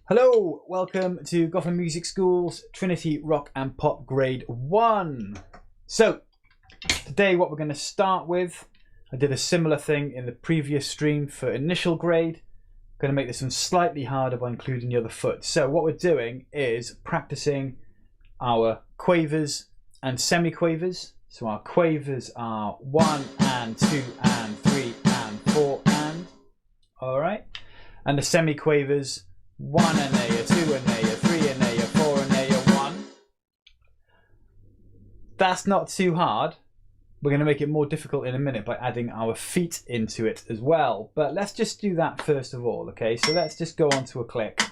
Hello, welcome to Gotham Music School's Trinity Rock and Pop Grade 1. So, today what we're going to start with, I did a similar thing in the previous stream for initial grade. I'm going to make this one slightly harder by including the other foot. So what we're doing is practicing our quavers and semi-quavers. So our quavers are 1 and 2 and 3 and 4 and, alright? And the semi-quavers, 1 and A, 2 and A, 3 and A, 4 and A, 1. That's not too hard. We're going to make it more difficult in a minute by adding our feet into it as well. But let's just do that first of all, okay? So let's just go on to a click.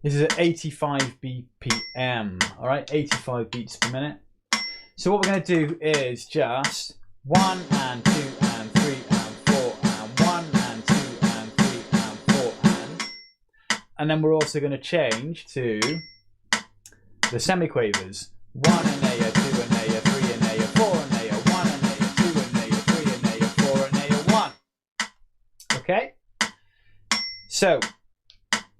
This is at 85 BPM, all right? 85 beats per minute. So what we're going to do is just 1 and 2 and 3 and 4 and 1 and 2 and 3 and 4 and then we're also going to change to the semi-quavers. 1 and A, 2 and A, 3 and A, 4 and A, 1 and A, 2 and A, 3 and A, 4 and A, 1. Okay? So,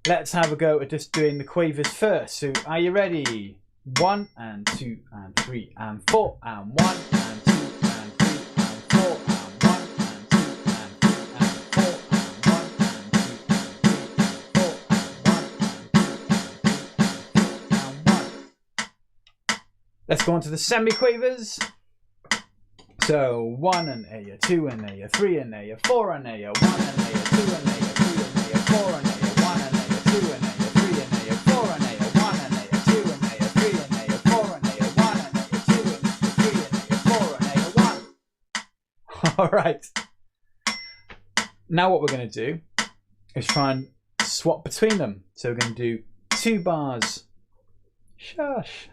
let's have a go at just doing the quavers first. So, are you ready? 1 and 2 and 3 and 4 and 1 and 2 and 3 and 4 and 1 and 2 and 3 and 4 and 1 and 2 and 3 and 4 and 1 and 2 and 3 and 4 and 1. Let's go on to the semi-quavers. So 1 and A, 2 and A, 3 and A, 4 and A, 1 and A, 2 and A, 3 and A, 4 and A, 1 and A, 2 and A, 3 and A, 4 and A, 1 and A, 2 and A, 3 and A, 4 and A, 1 and A, 2 and A, 3 and A, 4 and A, 1. All right. Now what we're going to do is try and swap between them. So we're going to do 2 bars. Shush.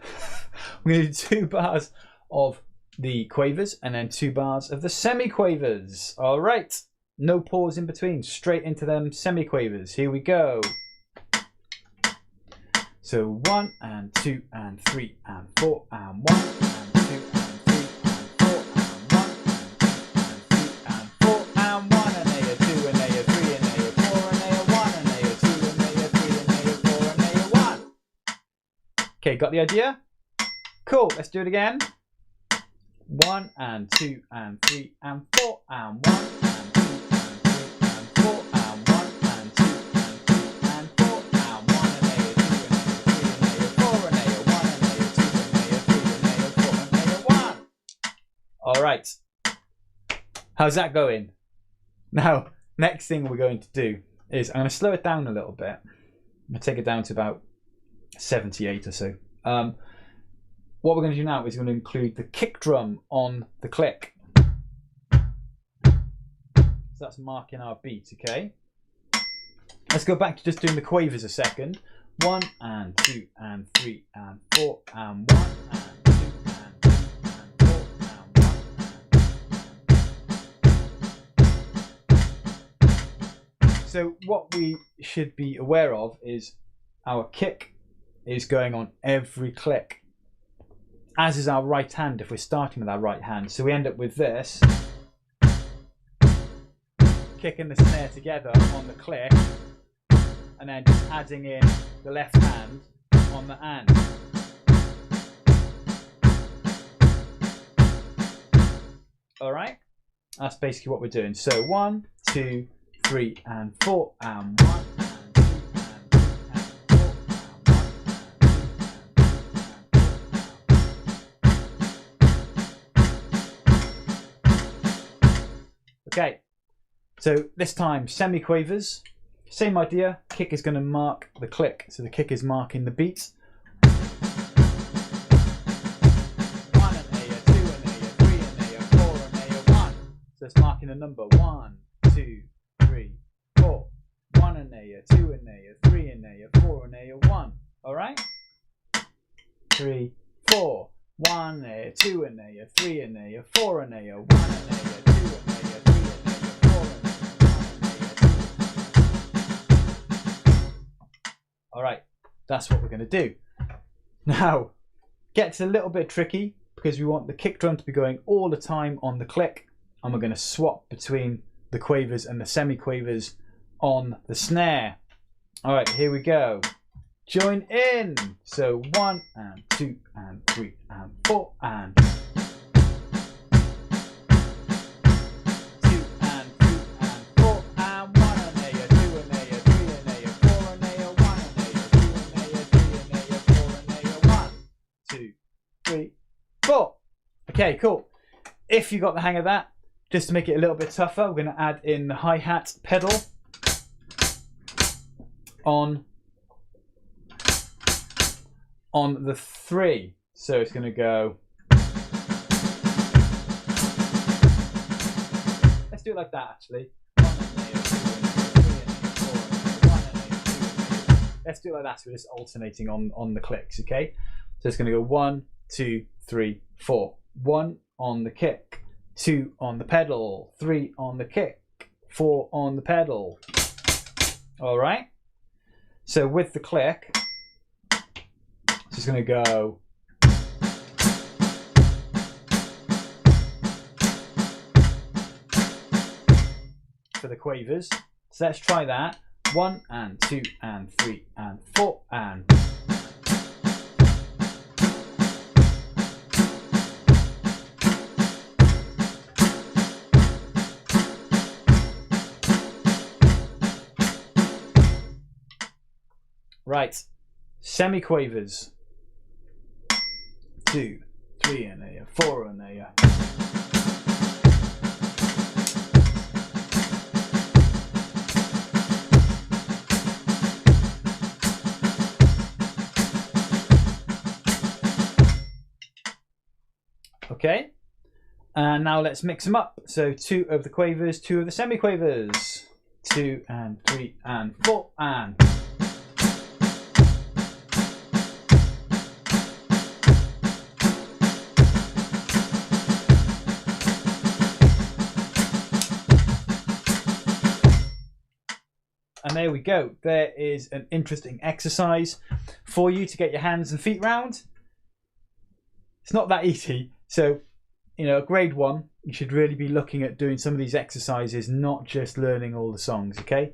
We're going to do 2 bars of the quavers and then 2 bars of the semi-quavers. All right. No pause in between. Straight into them semi-quavers. Here we go. So 1 and 2 and 3 and 4 and 1 and 2 and 3 and 4 and 1 and 2 and 3 and 4 and 1 and A, 2 and A, 3 and A, 4 and A, 1 and A, 2 and A, 3 and A, 4 and A, 1. Okay, got the idea? Cool, let's do it again. 1 and 2 and 3 and 4 and 1 and 2 and 3 and 4 and 1 and 2 and 3 and 4 and 1 and A, 2 and A, 3 and A, 4 and A, 1 and A, 2 and A, 3 and A, 4 and A, 1. All right. How's that going? Now, next thing we're going to do is I'm going to slow it down a little bit. I'm going to take it down to about 78 or so. What we're going to do now is we're going to include the kick drum on the click. So that's marking our beat, okay? Let's go back to just doing the quavers a second. 1 and 2 and 3 and 4 and 1 and 2 and 3 and 4 and 1. So what we should be aware of is our kick is going on every click, as is our right hand if we're starting with our right hand. So we end up with this, kicking the snare together on the click, and then just adding in the left hand on the and. All right, that's basically what we're doing. So 1, 2, 3 and 4 and 1. Okay, so this time semi-quavers, same idea, kick is going to mark the click, so the kick is marking the beat. 1 and A, 2 and A, 3 and A, 4 and A, 1. So it's marking a number, 1, 2, 3, 4. 1 and A, 2 and A, 3 and A, 4 and A, 1. All right? 3, 4. 1 A, 2 and A, 3 and A, 4 and A, 1 and A, 2 and A, 3 and A, 4 and A. All right, that's what we're going to do. Now, gets a little bit tricky because we want the kick drum to be going all the time on the click, and we're going to swap between the quavers and the semi-quavers on the snare. All right, here we go. Join in. So 1 and 2 and 3 and 4 and 2 and 3 and 4 and 1 and A, 2 and A, 3 and A, 4 and A, 1 and A, 2 and A, 3 and A, 4 and A, 1, 2, 3, 4. Okay, cool. If you got the hang of that, just to make it a little bit tougher, we're going to add in the hi-hat pedal on the 3. So it's going to go. Let's do it like that actually. Let's do it like that. So we're just alternating on the clicks, okay? So it's going to go 1, 2, 3, 4. 1 on the kick, 2 on the pedal, 3 on the kick, 4 on the pedal. All right. So with the click, it's just going to go. For the quavers. So let's try that. 1 and 2 and 3 and 4 and. Right, semi-quavers. 2, 3 and A, 4 and A. Okay, and now let's mix them up. So 2 of the quavers, 2 of the semi-quavers. 2 and 3 and 4 and. And there we go. There is an interesting exercise for you to get your hands and feet round. It's not that easy. So, you know, grade 1, you should really be looking at doing some of these exercises, not just learning all the songs, okay?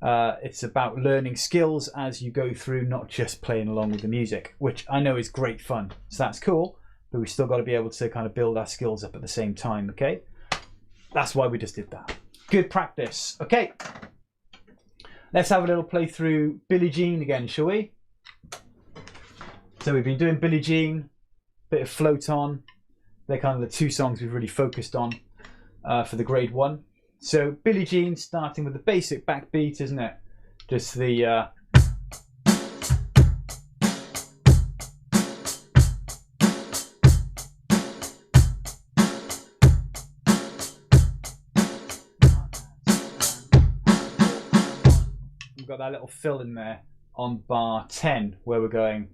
It's about learning skills as you go through, not just playing along with the music, which I know is great fun. So that's cool, but we've still got to be able to kind of build our skills up at the same time, okay? That's why we just did that. Good practice. Okay. Let's have a little play through Billie Jean again, shall we? So we've been doing Billie Jean, bit of Float On. They're kind of the 2 songs we've really focused on for the grade 1. So Billie Jean, starting with the basic backbeat, isn't it? Just the... We've got that little fill in there on bar 10 where we're going.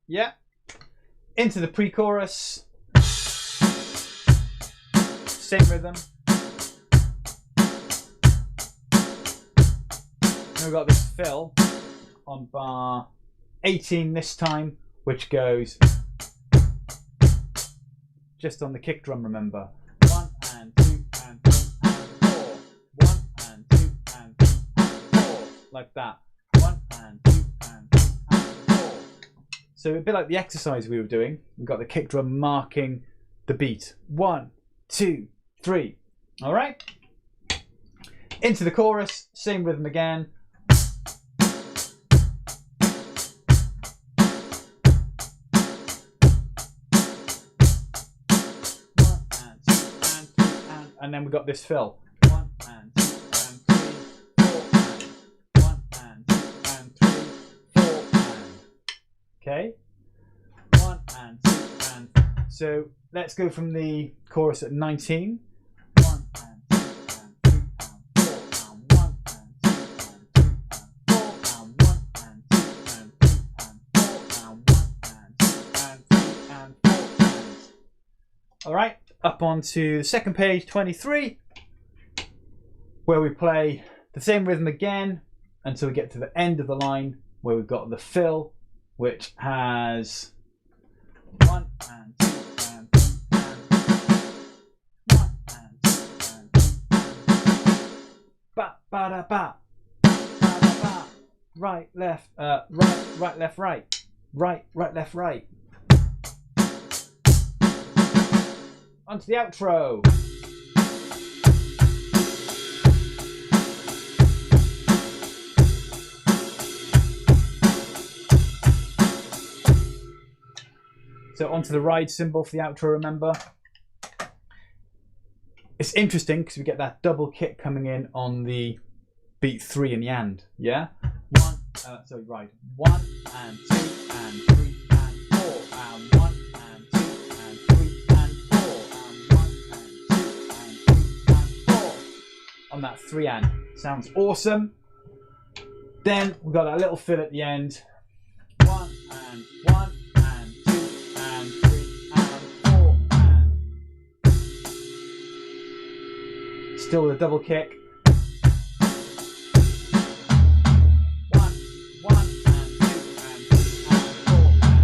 Yeah. Into the pre-chorus. Same rhythm. And we've got this fill on bar 18 this time, which goes just on the kick drum, remember. 1 and 2 and 3 and 4. 1 and 2 and 3 and 4. Like that. 1 and 2 and 3 and 4. So a bit like the exercise we were doing, we've got the kick drum marking the beat. 1, 2, 3. All right. Into the chorus, same rhythm again. And then we got this fill. 1 and 2 and 3, 4 and 1 and 2 and 3, 4 and. Okay. 1 and 2 and. So let's go from the chorus at 19. 1 and 2 and 3 and 4 and 1 and 2 and 3 and 4 and 1 and 2 and 3 and 4 and 1 and 2 and 3 and 4 and. All right. Up onto the second page, 23, where we play the same rhythm again until we get to the end of the line where we've got the fill, which has 1 and 2 and 3 and 1 and 2 and 3 and ba ba da ba, ba da ba. Right, left, right, left, right, right, left, right. Onto the outro. So onto the ride symbol for the outro, remember? It's interesting because we get that double kick coming in on the beat 3 in the end, yeah? Ride 1 and 2 and 3 and 4 and 1 and 2 and 3 and 4 and 1 and 2 and 3 and 4 on that 3 and. Sounds awesome. Then we've got that little fill at the end. 1 and 1 and 2 and 3 and 4 and. Still the double kick. 1 and 2 and 3 and 4 and.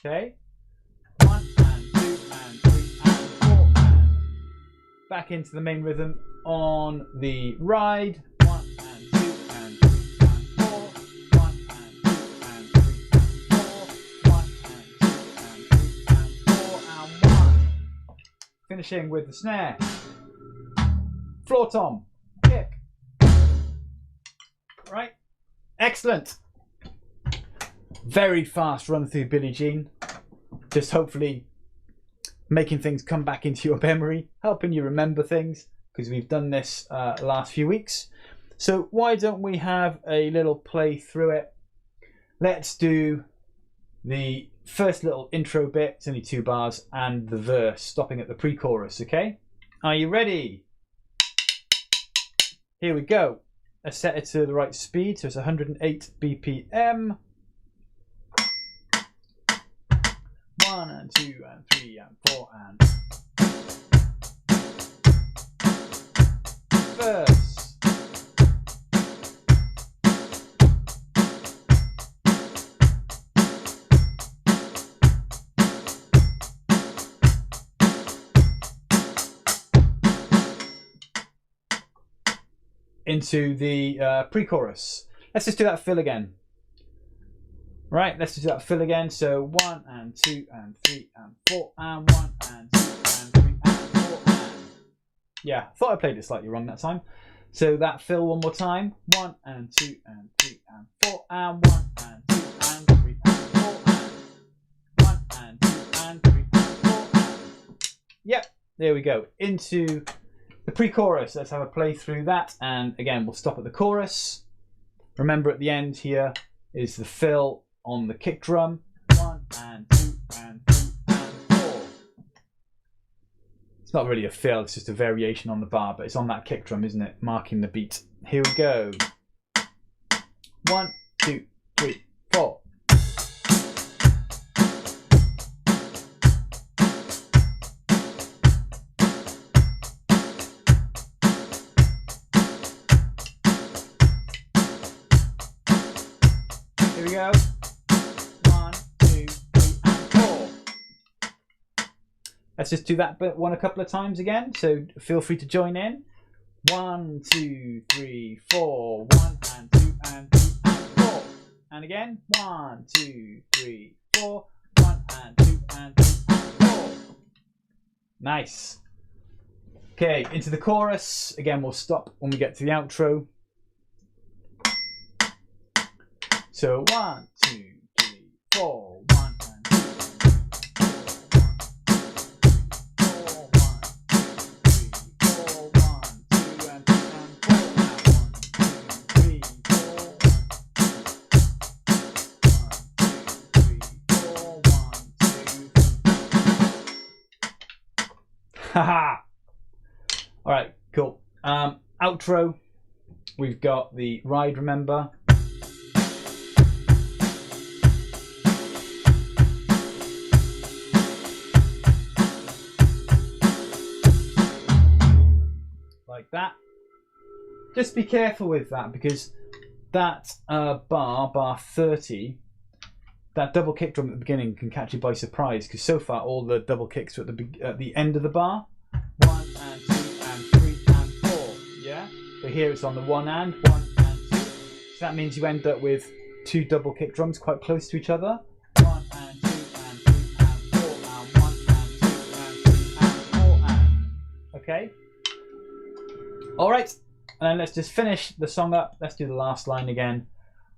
Okay. 1 and 2 and 3 and 4 and. Back into the main rhythm on the ride. 1 and 2 and 3 and 4. 1 and 2 and 3 and 4. 1 and 2 and 3 and 4 and 1. Finishing with the snare. Floor tom. Kick. Right. Excellent. Very fast run through Billie Jean. Just hopefully making things come back into your memory, helping you remember things, because we've done this last few weeks. So why don't we have a little play through it? Let's do the first little intro bit, it's only 2 bars, and the verse, stopping at the pre-chorus, okay? Are you ready? Here we go. Let's set it to the right speed, so it's 108 BPM. 1 and 2 and 3 and 4 and. Verse. Into the pre-chorus. Let's just do that fill again. Right, let's just do that fill again. So 1 and 2 and 3 and 4 and 1 and 2 and 3 and 4 and. Yeah, thought I played it slightly wrong that time. So that fill one more time. 1 and 2 and 3 and 4 and 1 and 2 and 3 and 4 and 1 and 2 and 3 and 4 and. Yep, there we go. Into the pre-chorus. Let's have a play through that, and again we'll stop at the chorus. Remember at the end here is the fill on the kick drum. 1 and 2 and 3 and 4. It's not really a fill, it's just a variation on the bar, but it's on that kick drum, isn't it? Marking the beat. Here we go. 1, 2, 3, 4. Here we go. 1, 2, 3, and 4. Let's just do that bit one a couple of times again. So feel free to join in. 1, 2, 3, 4. 1 and 2 and 3 and 4. And again. 1, 2, 3, 4. 1 and 2 and 3 and 4. Nice. Okay, into the chorus. Again, we'll stop when we get to the outro. So 1, 2, 3, 4, 1 and 2 and 3 and 4, 1, 2, 3, 4, 1, 2, 3, 4, 1, 2, 3. Haha! Alright, cool. Outro. We've got the ride, remember. Like that. Just be careful with that, because that bar 30, that double kick drum at the beginning can catch you by surprise, because so far all the double kicks are at the end of the bar. 1 and 2 and 3 and 4, yeah? but here it's on the 1 and 1 and 2. So that means you end up with 2 double kick drums quite close to each other. 1 and 2 and 3 and 4 and 1 and 2 and 3 and 4 and. Okay? Alright, and then let's just finish the song up. Let's do the last line again.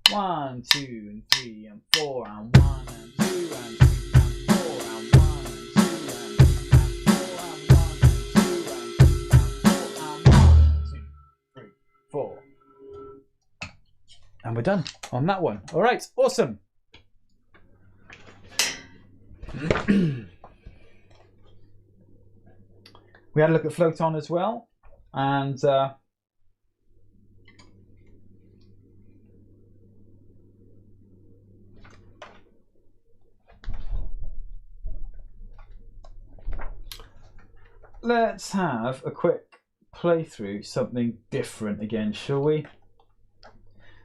1, 2 and 3 and 4 and 1 and 2 and 3 and 4 and 1 and 2 and 3 and 4 and 1 and 2 and 3 and 4. And we're done on that one. Alright, awesome. We had a look at float on as well. And let's have a quick playthrough, something different again, shall we?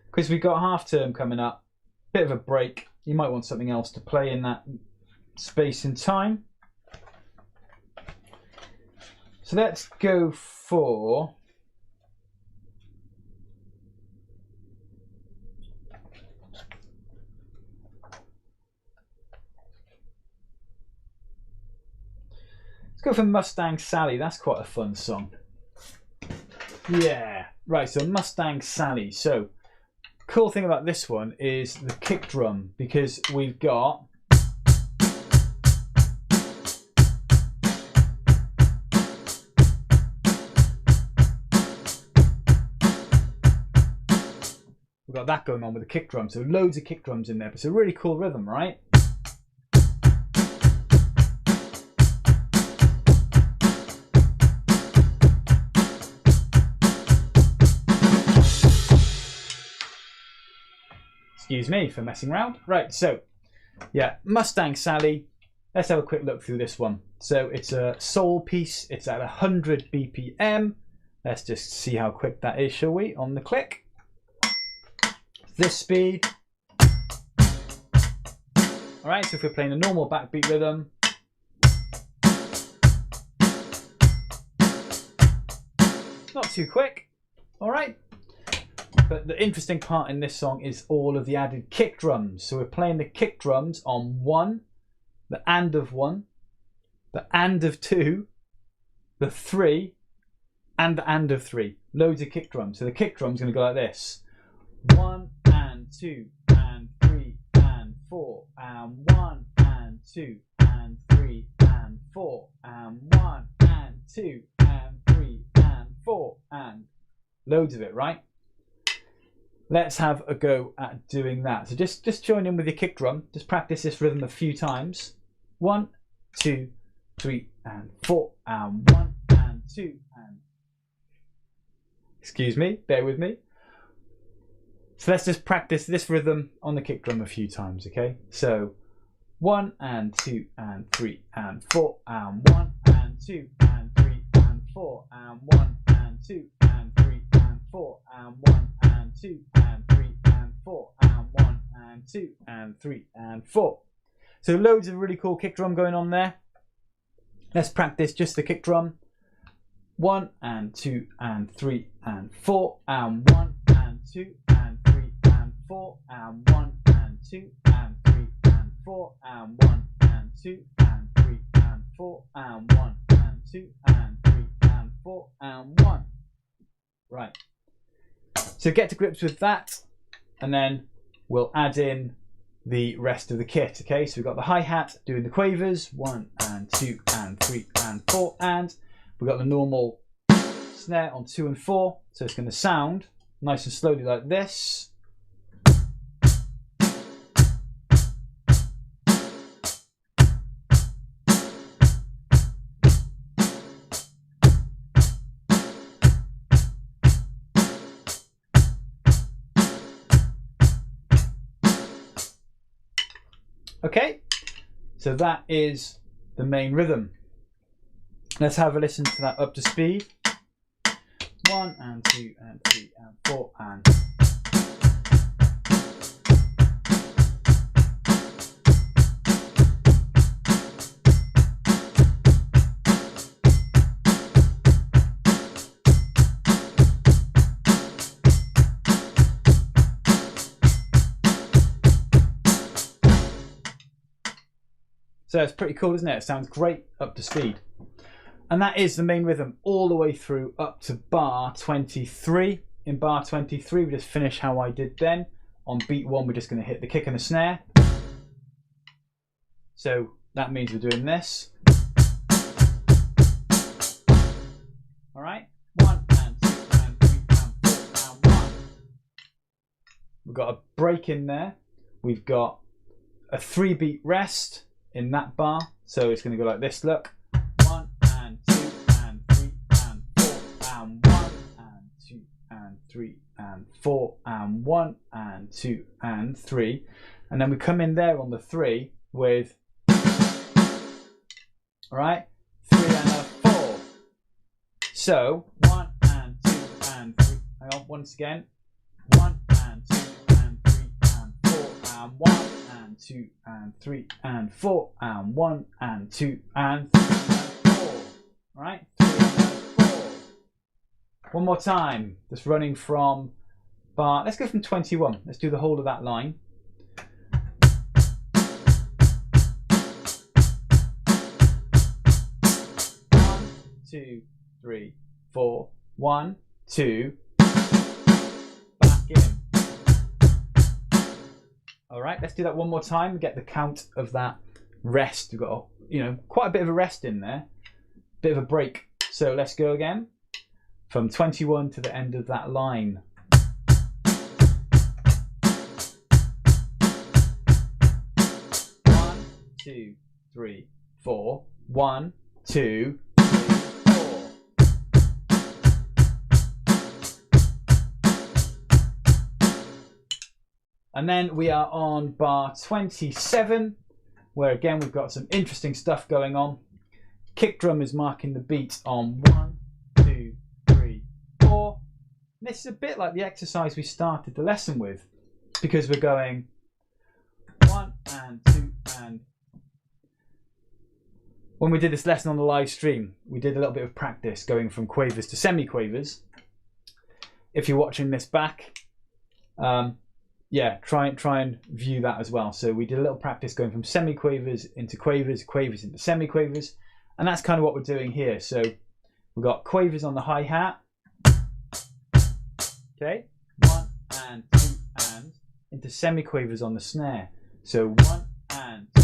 Because we've got half term coming up, bit of a break. You might want something else to play in that space and time. So let's go for Mustang Sally. That's quite a fun song. Yeah, right, so Mustang Sally. So cool thing about this one is the kick drum, because we've got that going on with the kick drum. So loads of kick drums in there, but it's a really cool rhythm, right? Excuse me for messing around. Right, so yeah, Mustang Sally. Let's have a quick look through this one. So it's a soul piece. It's at 100 BPM. Let's just see how quick that is, shall we, on the click. This speed. Alright, so if we're playing a normal backbeat rhythm, not too quick. Alright. But the interesting part in this song is all of the added kick drums. So we're playing the kick drums on 1, the and of 1, the and of 2, the 3, and the and of 3. Loads of kick drums. So the kick drum's going to go like this. 1 and 2 and 3 and 4 and 1 and 2 and 3 and 4 and 1 and 2 and 3 and 4 and loads of it, right? Let's have a go at doing that. So just join in with your kick drum. Just practice this rhythm a few times. 1, 2, 3 and 4 and 1 and 2 and. Excuse me, bear with me. So let's just practice this rhythm on the kick drum a few times, okay? So 1 and 2 and 3 and 4 and 1 and 2 and 3 and 4 and 1 and 2 and 3 and 4 and 1 and 2 and 3 and 4 and 1 and 2 and 3 and 4. So loads of really cool kick drum going on there. Let's practice just the kick drum. 1 and 2 and 3 and 4 and 1 and 2 and 3 and 4 and 1 and 2 and 3 and 4 and 1 and 2 and 3 and 4 and 1 and 2 and 3 and 4 and 1. Right. So get to grips with that, and then we'll add in the rest of the kit. Okay, so we've got the hi-hat doing the quavers, 1 and 2 and 3 and 4, and we've got the normal snare on 2 and 4, so it's going to sound nice and slowly like this. Okay, so that is the main rhythm. Let's have a listen to that up to speed. 1 and 2 and 3 and 4 and. So it's pretty cool, isn't it? It sounds great up to speed. And that is the main rhythm all the way through up to bar 23. In bar 23, we just finish how I did then. On beat 1, we're just going to hit the kick and the snare. So that means we're doing this. All right, 1 and 2 and 3 and 4 and 1. We've got a break in there. We've got a 3-beat rest in that bar. So it's going to go like this, look. 1 and 2 and 3 and 4 and 1 and 2 and 3 and 4 and 1 and 2 and 3. And then we come in there on the 3 with, all right, 3 and a 4. So 1 and 2 and 3. Hang on, once again. 1 and 2 and 3 and 4 and 1 and 2 and 3 and 4 and 1 and 2 and 3 and 4. All right, 3 and 4. One more time. Just running from bar. Let's go from 21. Let's do the whole of that line. 2, 3, 4, 1, 2, back in. All right, let's do that one more time. Get the count of that rest. We've got, quite a bit of a rest in there, bit of a break. So let's go again from 21 to the end of that line. 1, 2, 3, 4, 1, 2. And then we are on bar 27, where again we've got some interesting stuff going on. Kick drum is marking the beat on 1, 2, 3, 4. And this is a bit like the exercise we started the lesson with, because we're going 1 and 2 and. When we did this lesson on the live stream, we did a little bit of practice going from quavers to semi-quavers. If you're watching this back, yeah, try and view that as well. So we did a little practice going from semi-quavers into quavers, quavers into semi-quavers, and that's kind of what we're doing here. So we've got quavers on the hi-hat, okay, 1 and 2 and, into semi-quavers on the snare. So 1 and 2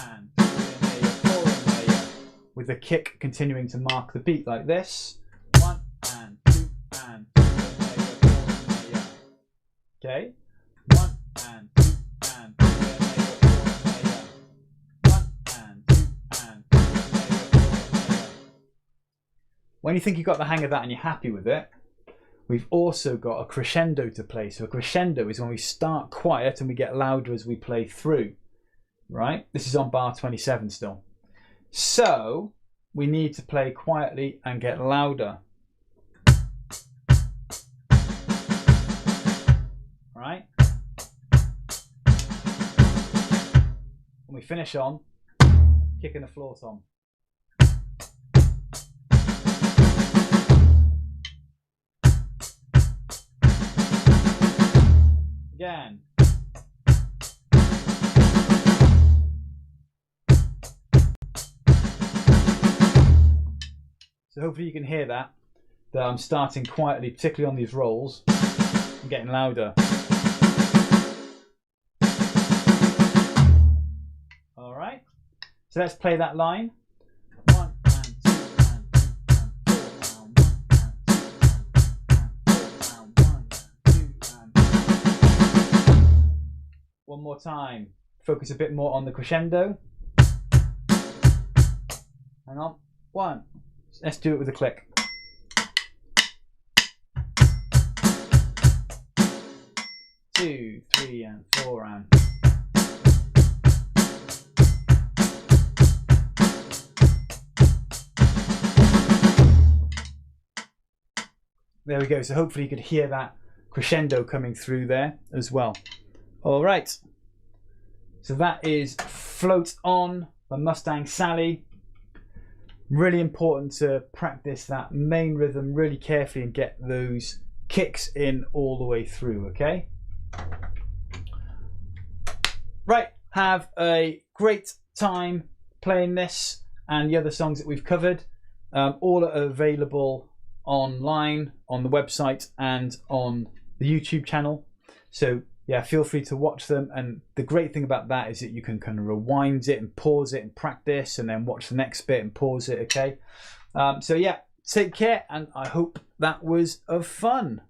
and 3 in there, 4 in there, with the kick continuing to mark the beat like this. 1 and 2 and 3 in there, 4 in there, okay. 1 and 2 and 3 and 1 and 2 and 3 and. When you think you've got the hang of that and you're happy with it, we've also got a crescendo to play. So a crescendo is when we start quiet and we get louder as we play through, right? This is on bar 27 still. So we need to play quietly and get louder. All right? We finish on kicking the floor tom. Again. So hopefully you can hear that I'm starting quietly, particularly on these rolls, and getting louder. So let's play that line. 1 and 2 and 3 and 4 and 1 and 2 and 4 and 1 and 2 and. One more time. Focus a bit more on the crescendo. Hang on. 1. Let's do it with a click. 2, 3 and 4 and. There we go. So hopefully you could hear that crescendo coming through there as well. All right. So that is Float On by Mustang Sally. Really important to practice that main rhythm really carefully and get those kicks in all the way through, okay? Right. Have a great time playing this and the other songs that we've covered. All are available online on the website and on the YouTube channel. So yeah, feel free to watch them. And the great thing about that is that you can kind of rewind it and pause it and practice and then watch the next bit and pause it, okay? So yeah, take care, and I hope that was of fun.